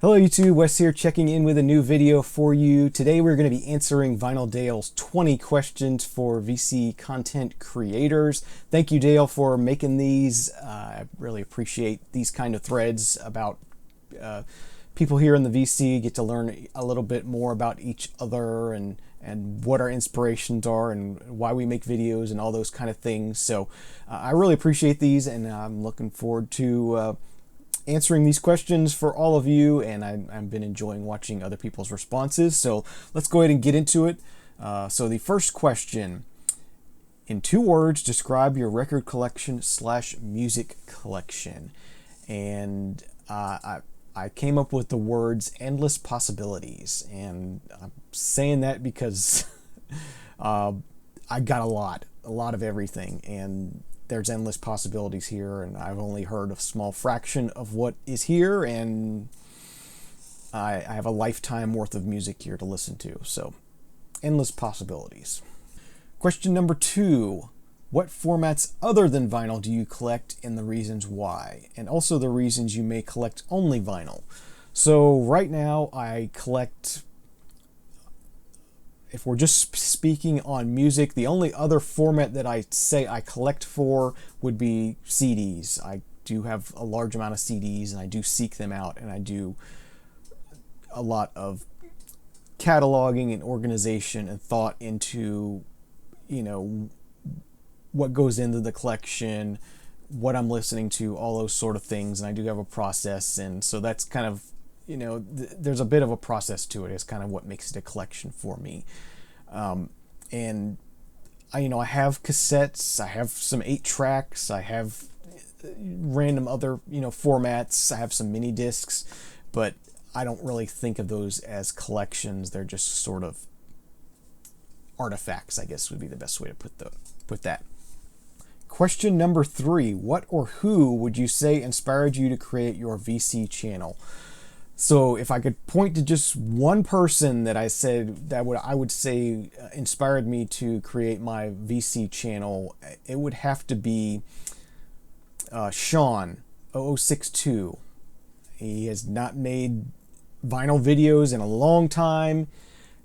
Hello YouTube, Wes here checking in with a new video for you. Today we're going to be answering Vinyl Dale's 20 questions for VC content creators. Thank you Dale for making these. I really appreciate these kind of threads about people here in the VC get to learn a little bit more about each other and what our inspirations are and why we make videos and all those kind of things. So I really appreciate these, and I'm looking forward to answering these questions for all of you, and I've been enjoying watching other people's responses. So let's go ahead and get into it. So the first question: in 2 words, describe your record collection / music collection. And I came up with the words endless possibilities, and I'm saying that because I got a lot of everything, and there's endless possibilities here, and I've only heard a small fraction of what is here, and I have a lifetime worth of music here to listen to. So endless possibilities. Question number 2: what formats other than vinyl do you collect, and the reasons why, and also the reasons you may collect only vinyl? So right now I collect, if we're just speaking on music, the only other format that I say I collect for would be CDs. I do have a large amount of CDs, and I do seek them out, and I do a lot of cataloging and organization and thought into, what goes into the collection, what I'm listening to, all those sort of things. And I do have a process, and so that's kind of, there's a bit of a process to it. It's kind of what makes it a collection for me. And I have cassettes, I have some 8 tracks, I have random other, formats, I have some mini discs, but I don't really think of those as collections. They're just sort of artifacts, I guess would be the best way to put that. Question number 3: what or who would you say inspired you to create your VC channel? So if I could point to just one person that I said that I would say inspired me to create my VC channel, it would have to be Sean 0062. He has not made vinyl videos in a long time.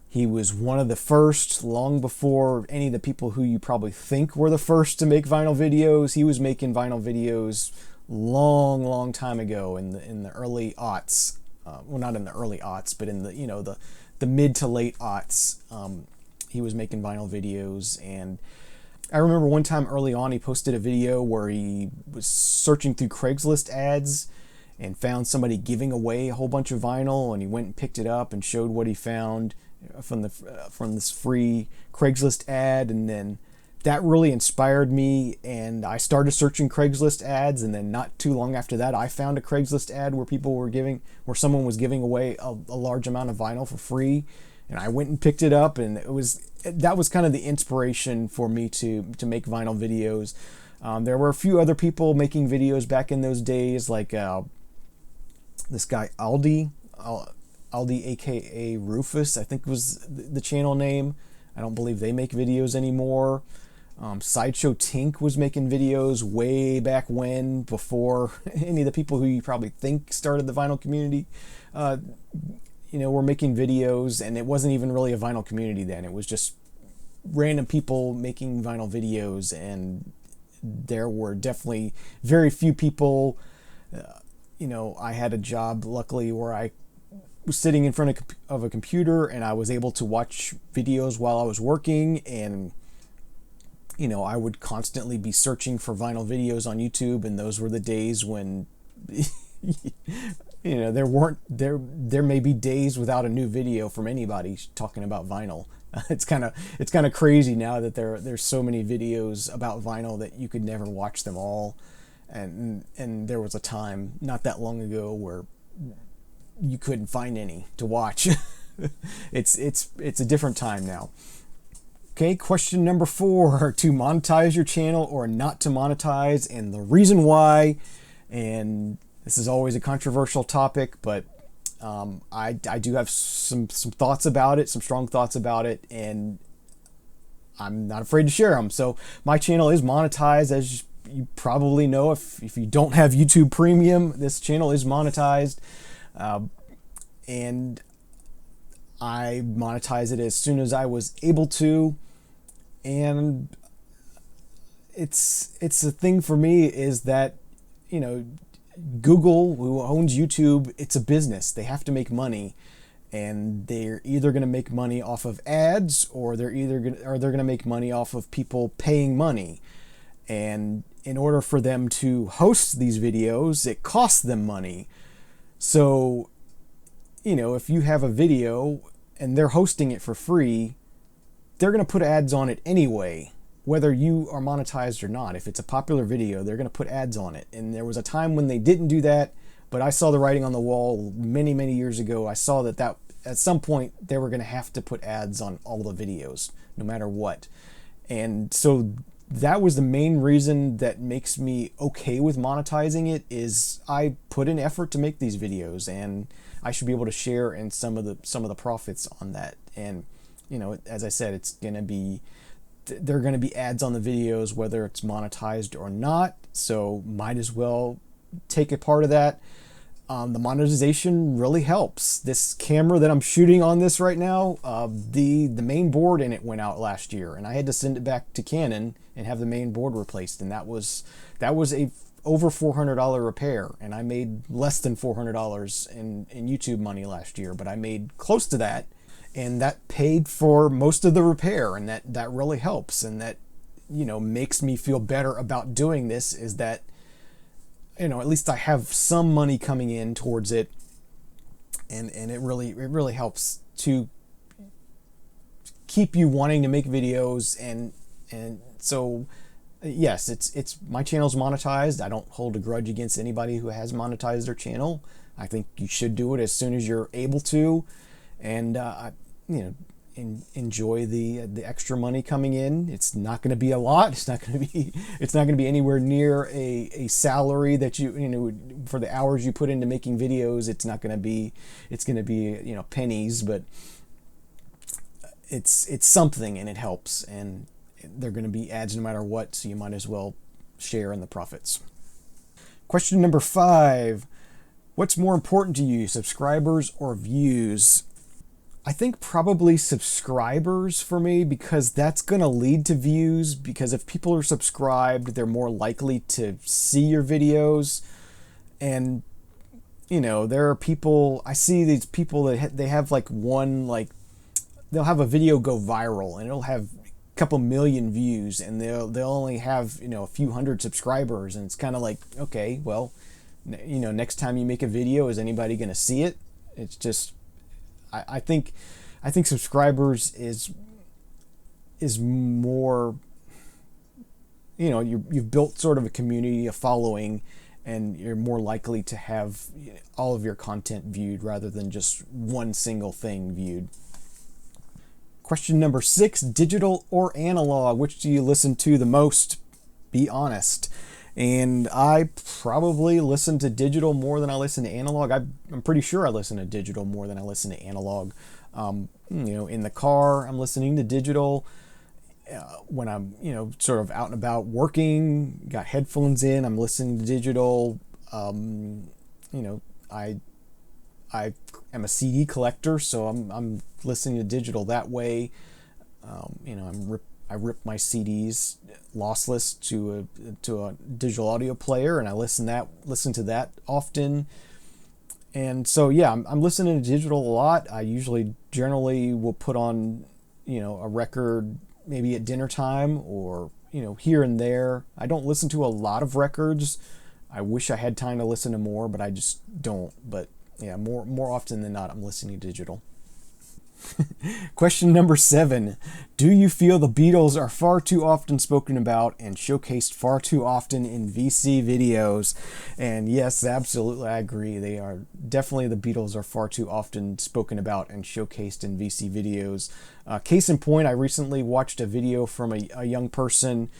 He was one of the first, long before any of the people who you probably think were the first to make vinyl videos. He was making vinyl videos long time ago in the early aughts. Well, not in the early aughts, but in the mid to late aughts. He was making vinyl videos, and I remember one time early on he posted a video where he was searching through Craigslist ads and found somebody giving away a whole bunch of vinyl, and he went and picked it up and showed what he found from this free Craigslist ad. And then that really inspired me, and I started searching Craigslist ads, and then not too long after that I found a Craigslist ad where someone was giving away a large amount of vinyl for free, and I went and picked it up, and that was kind of the inspiration for me to make vinyl videos. There were a few other people making videos back in those days, like this guy Aldi aka Rufus, I think was the channel name. I don't believe they make videos anymore. Sideshow Tink was making videos way back when, before any of the people who you probably think started the vinyl community, were making videos. And it wasn't even really a vinyl community then. It was just random people making vinyl videos, and there were definitely very few people. I had a job, luckily, where I was sitting in front of a computer, and I was able to watch videos while I was working, and I would constantly be searching for vinyl videos on YouTube, and those were the days when there may be days without a new video from anybody talking about vinyl. It's kind of crazy now that there's so many videos about vinyl that you could never watch them all, and there was a time not that long ago where you couldn't find any to watch. It's a different time now. Okay, question number 4: to monetize your channel or not to monetize, and the reason why. And this is always a controversial topic, but I do have some thoughts about it, some strong thoughts about it, and I'm not afraid to share them. So my channel is monetized, as you probably know. If you don't have YouTube Premium, this channel is monetized. and I monetize it as soon as I was able to. And it's the thing for me is that, you know, Google, who owns YouTube, it's a business. They have to make money, and they're either going to make money off of ads, or they're going to make money off of people paying money. And in order for them to host these videos, it costs them money. So, you know, if you have a video and they're hosting it for free, they're going to put ads on it anyway, whether you are monetized or not. If it's a popular video, they're going to put ads on it. And there was a time when they didn't do that, but I saw the writing on the wall many, many years ago. I saw that at some point they were going to have to put ads on all the videos, no matter what. And so that was the main reason that makes me okay with monetizing it, is I put in effort to make these videos, and I should be able to share in some of the profits on that. And, you know, as I said, there are going to be ads on the videos whether it's monetized or not, so might as well take a part of that. The monetization really helps. This camera that I'm shooting on this right now, the main board in it went out last year, and I had to send it back to Canon and have the main board replaced, and that was a over $400 repair, and I made less than $400 in YouTube money last year, but I made close to that, and that paid for most of the repair, and that really helps. And that, you know, makes me feel better about doing this, is that, you know, at least I have some money coming in towards it, and it really helps to keep you wanting to make videos. And so yes, it's my channel's monetized. I don't hold a grudge against anybody who has monetized their channel. I think you should do it as soon as you're able to, and you know, enjoy the extra money coming in. It's not going to be a lot. It's not going to be anywhere near a salary that you know, for the hours you put into making videos. It's going to be, you know, pennies, but it's something, and it helps, and they're going to be ads no matter what, so you might as well share in the profits. Question number 5. What's more important to you, subscribers or views? I think probably subscribers for me, because that's going to lead to views, because if people are subscribed, they're more likely to see your videos. And, you know, there are people, I see these people that they have like they'll have a video go viral, and it'll have a couple million views, and they'll only have, you know, a few hundred subscribers, and it's kind of like, okay, well, you know, next time you make a video, is anybody going to see it? It's just, I think subscribers is more, you know, you've built sort of a community, a following, and you're more likely to have all of your content viewed rather than just one single thing viewed. Question number 6, digital or analog? Which do you listen to the most? Be honest. And I probably listen to digital more than I listen to analog. I'm pretty sure I listen to digital more than I listen to analog. You know, in the car, I'm listening to digital. When I'm, you know, sort of out and about working, got headphones in, I'm listening to digital. You know, I am a CD collector, so I'm listening to digital that way. You know, I rip my CDs lossless to a digital audio player, and I listen to that often. And so yeah, I'm listening to digital a lot. I generally will put on, you know, a record maybe at dinner time, or, you know, here and there. I don't listen to a lot of records. I wish I had time to listen to more, but I just don't. But yeah, more often than not, I'm listening to digital. Question number 7. Do you feel the Beatles are far too often spoken about and showcased far too often in VC videos? And yes, absolutely, I agree. They are definitely, the Beatles are far too often spoken about and showcased in VC videos. Case in point, I recently watched a video from a young person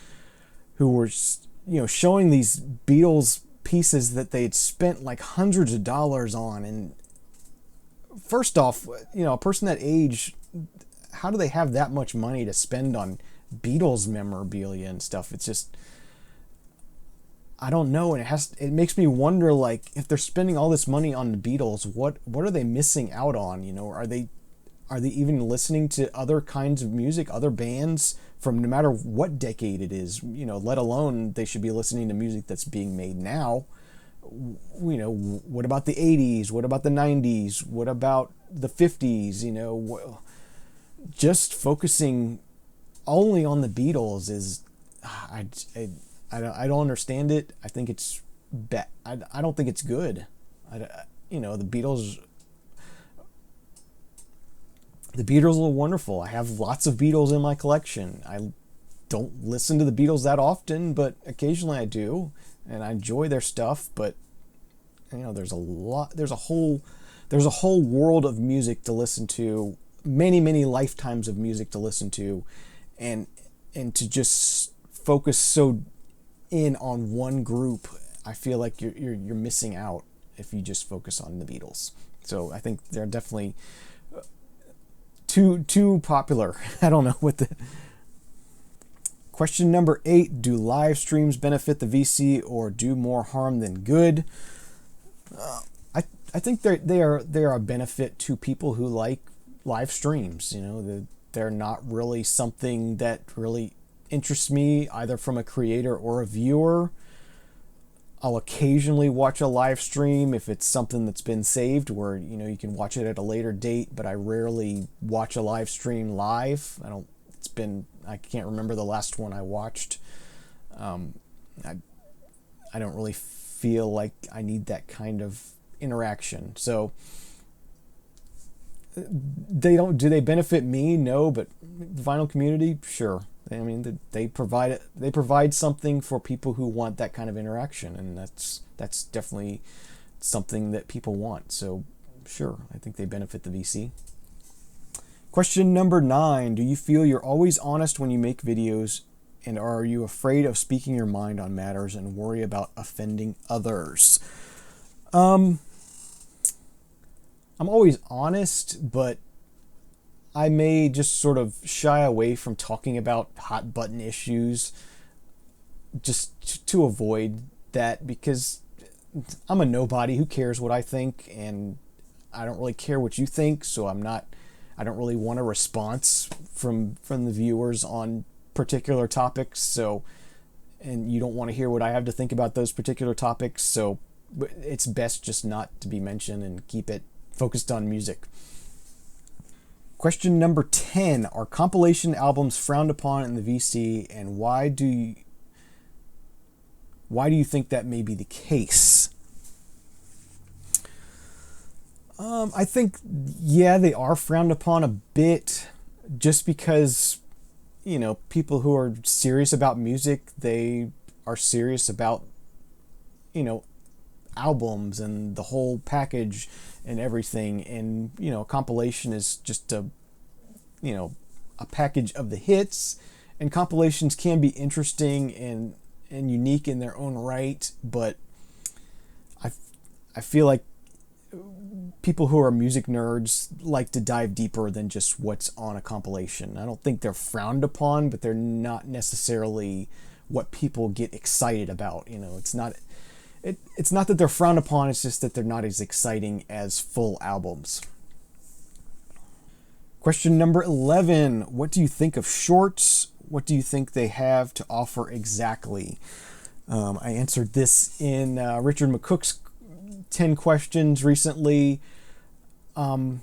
who was, you know, showing these Beatles pieces that they'd spent like hundreds of dollars on. And first off, you know, a person that age, how do they have that much money to spend on Beatles memorabilia and stuff? It's just, I don't know, and it makes me wonder, like, if they're spending all this money on the Beatles, what are they missing out on? You know, are they even listening to other kinds of music, other bands from no matter what decade it is? You know, let alone they should be listening to music that's being made now. You know, what about the 80s? What about the 90s? What about the 50s? You know, just focusing only on the Beatles is, I don't understand it. I think it's I don't think it's good. You know, the Beatles are wonderful. I have lots of Beatles in my collection. I don't listen to the Beatles that often, but occasionally I do, and I enjoy their stuff. But you know, there's a whole world of music to listen to, many lifetimes of music to listen to, and to just focus so in on one group, I feel like you're missing out if you just focus on the Beatles. So I think they're definitely too popular. I don't know what the question number 8: do live streams benefit the VC or do more harm than good? I think they are a benefit to people who like live streams. You know, they're not really something that really interests me, either from a creator or a viewer. I'll occasionally watch a live stream if it's something that's been saved, where you know you can watch it at a later date, but I rarely watch a live stream live. I can't remember the last one I watched. I don't really feel like I need that kind of interaction. So do they benefit me? No, but the vinyl community, sure. I mean, they provide something for people who want that kind of interaction, and that's definitely something that people want. So sure, I think they benefit the VC. Question number 9: do you feel you're always honest when you make videos, and are you afraid of speaking your mind on matters and worry about offending others? I'm always honest, but I may just sort of shy away from talking about hot button issues just to avoid that, because I'm a nobody. Who cares what I think? And I don't really care what you think, so I don't really want a response from the viewers on particular topics. So, and you don't want to hear what I have to think about those particular topics, so it's best just not to be mentioned and keep it focused on music. Question number 10: are compilation albums frowned upon in the VC, and why do you think that may be the case? I think, yeah, they are frowned upon a bit, just because, you know, people who are serious about music, they are serious about, you know, albums and the whole package and everything. And, you know, a compilation is just a package of the hits, and compilations can be interesting and unique in their own right, but I feel like people who are music nerds like to dive deeper than just what's on a compilation. I don't think they're frowned upon, but they're not necessarily what people get excited about. You know, it's not that they're frowned upon, it's just that they're not as exciting as full albums. Question number 11: what do you think of shorts? What do you think they have to offer exactly? I answered this in Richard McCook's 10 questions recently. I'm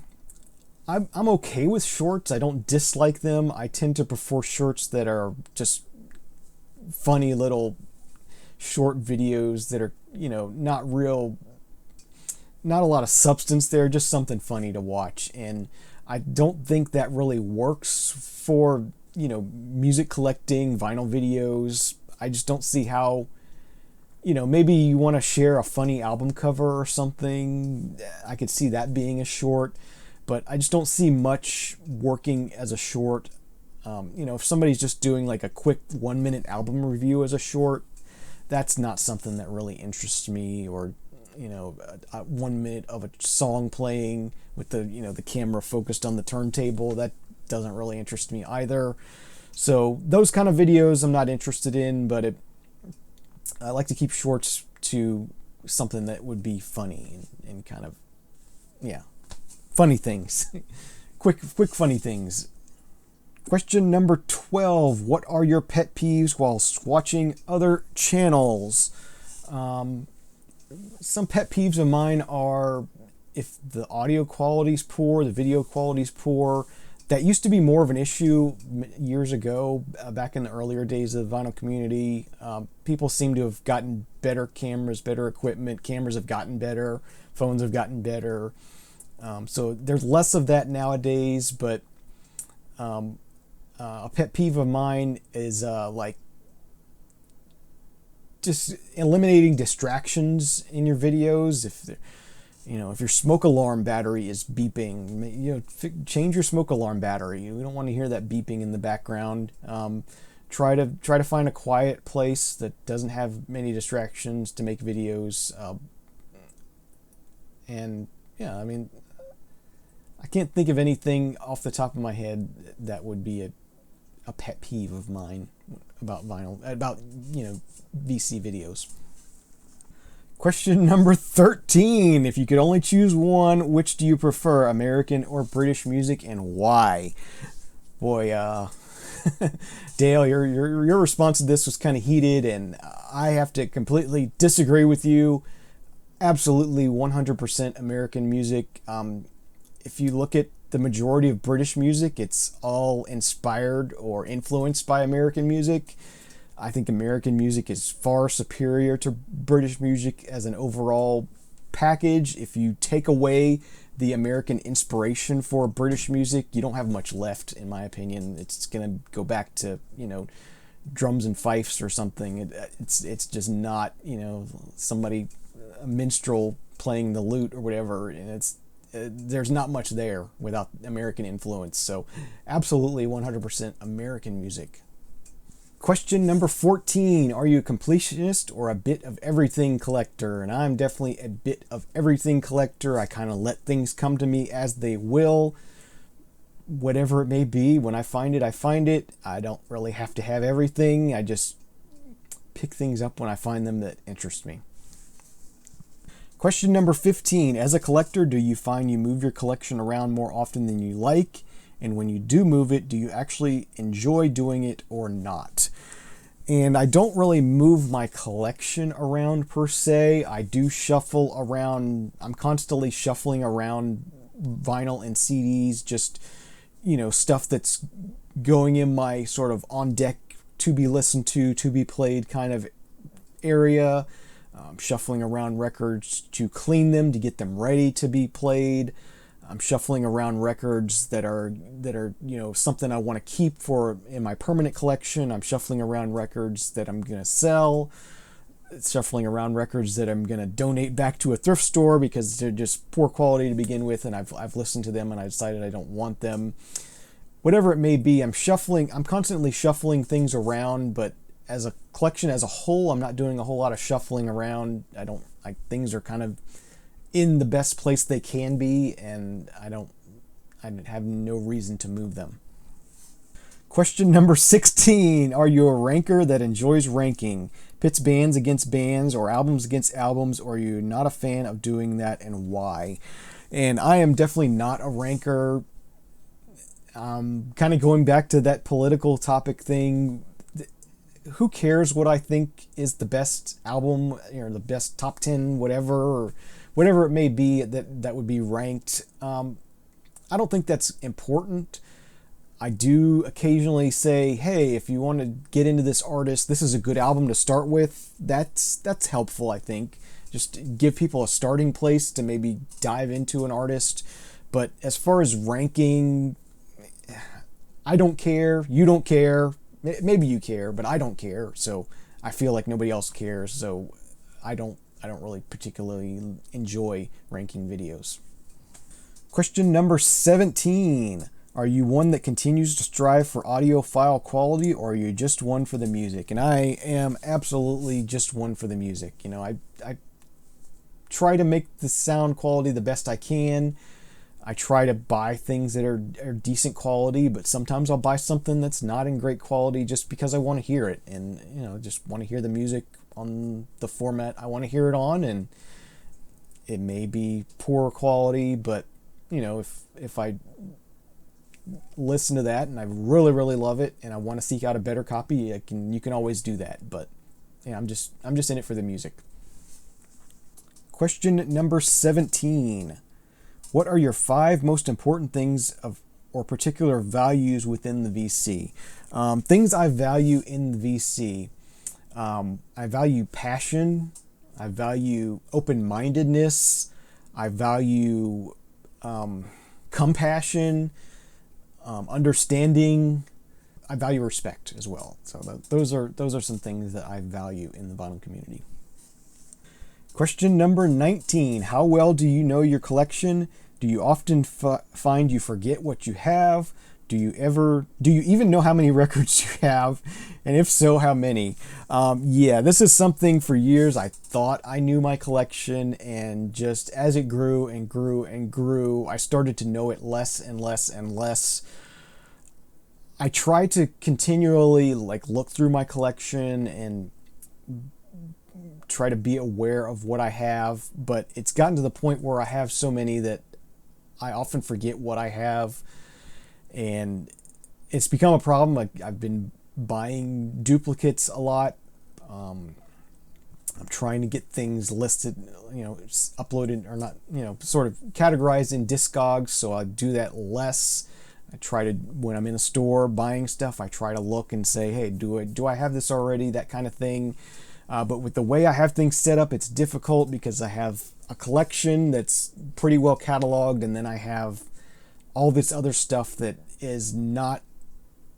okay with shorts. I don't dislike them. I tend to prefer shorts that are just funny little short videos that are, you know, not a lot of substance there, just something funny to watch. And I don't think that really works for, you know, music collecting, vinyl videos. I just don't see how, you know, maybe you want to share a funny album cover or something. I could see that being a short, but I just don't see much working as a short. You know, if somebody's just doing like a quick 1-minute album review as a short, that's not something that really interests me. Or, you know, 1 minute of a song playing with the, you know, the camera focused on the turntable, that doesn't really interest me either. So those kind of videos I'm not interested in, but I like to keep shorts to something that would be funny and kind of, yeah, funny things. quick funny things. Question number 12. What are your pet peeves whilst watching other channels? Some pet peeves of mine are if the audio quality's poor, the video quality's poor. That used to be more of an issue years ago, back in the earlier days of the vinyl community. People seem to have gotten better cameras, better equipment. Cameras have gotten better. Phones have gotten better. So there's less of that nowadays, but a pet peeve of mine is like just eliminating distractions in your videos. If your smoke alarm battery is beeping, change your smoke alarm battery. We don't want to hear that beeping in the background. Try to find a quiet place that doesn't have many distractions to make videos. And yeah, I mean, I can't think of anything off the top of my head that would be a pet peeve of mine about vinyl, about VC videos. Question number 13. If you could only choose one, which do you prefer, American or British music, and why? Boy, Dale, your response to this was kind of heated, and I have to completely disagree with you. Absolutely 100% American music. If you look at the majority of British music, it's all inspired or influenced by American music. I think American music is far superior to British music as an overall package. If you take away the American inspiration for British music, you don't have much left, in my opinion. It's going to go back to, drums and fifes or something. It's just not, somebody, a minstrel playing the lute or whatever, and there's not much there without American influence. So absolutely 100% American music. Question number 14. Are you a completionist or a bit of everything collector? And I'm definitely a bit of everything collector. I kind of let things come to me as they will, whatever it may be. When I find it, I find it. I don't really have to have everything. I just pick things up when I find them that interest me. Question number 15. As a collector, do you find you move your collection around more often than you like? And when you do move it, do you actually enjoy doing it or not? And I don't really move my collection around per se. I do shuffle around. I'm constantly shuffling around vinyl and CDs, just, stuff that's going in my sort of on deck to be listened to be played kind of area. Shuffling around records to clean them, to get them ready to be played. I'm shuffling around records that are something I want to keep for in my permanent collection. I'm shuffling around records that I'm going to sell. Shuffling around records that I'm going to donate back to a thrift store because they're just poor quality to begin with, and I've listened to them and I decided I don't want them. Whatever it may be, I'm constantly shuffling things around, but as a collection as a whole, I'm not doing a whole lot of shuffling around. Things are kind of in the best place they can be, and I have no reason to move them. Question number 16. Are you a ranker that enjoys ranking, pits bands against bands or albums against albums, or are you not a fan of doing that, and why? And I am definitely not a ranker. Kind of going back to that political topic thing, who cares what I think is the best album, the best top 10, whatever it may be that would be ranked. I don't think that's important. I do occasionally say, hey, if you want to get into this artist, this is a good album to start with. That's helpful, I think. Just give people a starting place to maybe dive into an artist. But as far as ranking, I don't care. You don't care. Maybe you care, but I don't care. So I feel like nobody else cares. So I don't really particularly enjoy ranking videos. Question number 17. Are you one that continues to strive for audiophile quality, or are you just one for the music? And I am absolutely just one for the music. I try to make the sound quality the best I can. I try to buy things that are decent quality, but sometimes I'll buy something that's not in great quality just because I want to hear it and, just want to hear the music on the format I want to hear it on, and it may be poor quality, but you know, if I listen to that and I really, really love it and I want to seek out a better copy, you can always do that. But yeah, I'm just in it for the music. Question number 17. What are your 5 most important things or particular values within the VC? Things I value in the VC. I value passion. I value open-mindedness. I value compassion, understanding. I value respect as well. So those are some things that I value in the vinyl community. Question number 19. How well do you know your collection? Do you often find you forget what you have? Do you even know how many records you have? And if so, how many? Yeah, this is something for years I thought I knew my collection, and just as it grew and grew and grew, I started to know it less and less and less. I try to continually look through my collection and try to be aware of what I have, but it's gotten to the point where I have so many that I often forget what I have, and it's become a problem. I've been buying duplicates a lot. I'm trying to get things listed, uploaded or not, sort of categorized in Discogs, so I do that less. I try to, when I'm in a store buying stuff, I try to look and say, hey, do I have this already? That kind of thing. But with the way I have things set up, it's difficult because I have a collection that's pretty well cataloged, and then I have all this other stuff that is not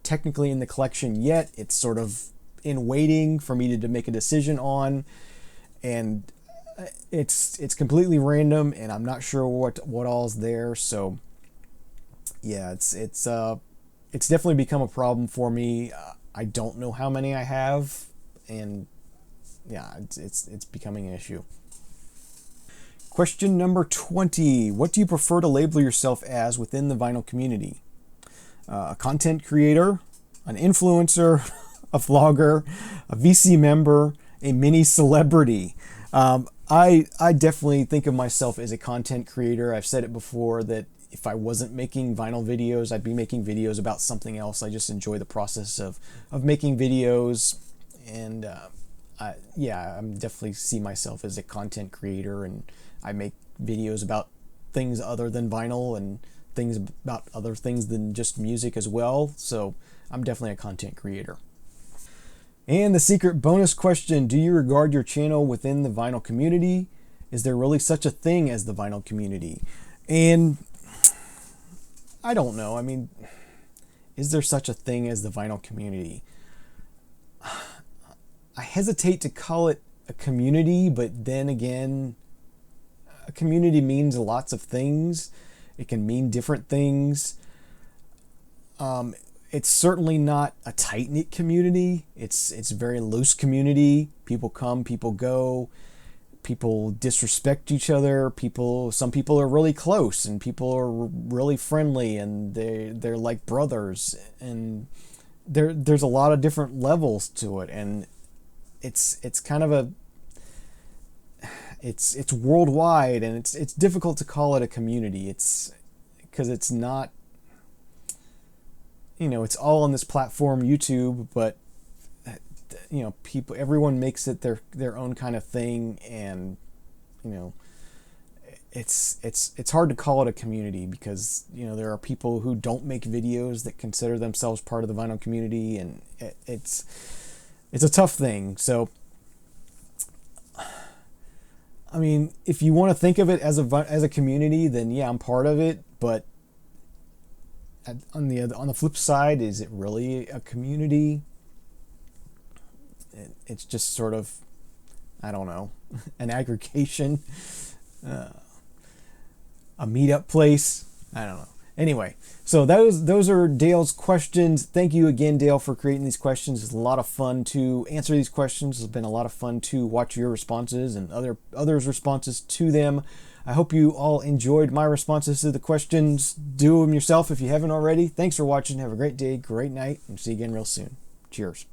technically in the collection yet. It's sort of in waiting for me to make a decision on, and it's completely random, and I'm not sure what all's there. So yeah, it's definitely become a problem for me. I don't know how many I have, and yeah, it's becoming an issue. Question number 20. What do you prefer to label yourself as within the vinyl community? A content creator, an influencer, a vlogger, a VC member, a mini celebrity. I definitely think of myself as a content creator. I've said it before that if I wasn't making vinyl videos, I'd be making videos about something else. I just enjoy the process of making videos, and I definitely see myself as a content creator, and I make videos about things other than vinyl and things about other things than just music as well. So I'm definitely a content creator. And the secret bonus question: do you regard your channel within the vinyl community? Is there really such a thing as the vinyl community? And I don't know. I mean, is there such a thing as the vinyl community? I hesitate to call it a community, but then again, a community means lots of things. It can mean different things. It's certainly not a tight-knit community. It's a very loose community. People come, people go. People disrespect each other. Some people are really close, and people are really friendly, and they're like brothers. And there's a lot of different levels to it, and it's kind of it's worldwide, and it's difficult to call it a community. It's because it's not, it's all on this platform, YouTube, but everyone makes it their own kind of thing, and it's hard to call it a community because there are people who don't make videos that consider themselves part of the vinyl community, and it's a tough thing. So I mean, if you want to think of it as a community, then yeah, I'm part of it. But on the flip side, is it really a community? It's just sort of, I don't know, an aggregation, a meetup place. I don't know. Anyway, so those are Dale's questions. Thank you again, Dale, for creating these questions. It's a lot of fun to answer these questions. It's been a lot of fun to watch your responses and others' responses to them. I hope you all enjoyed my responses to the questions. Do them yourself if you haven't already. Thanks for watching. Have a great day, great night, and see you again real soon. Cheers.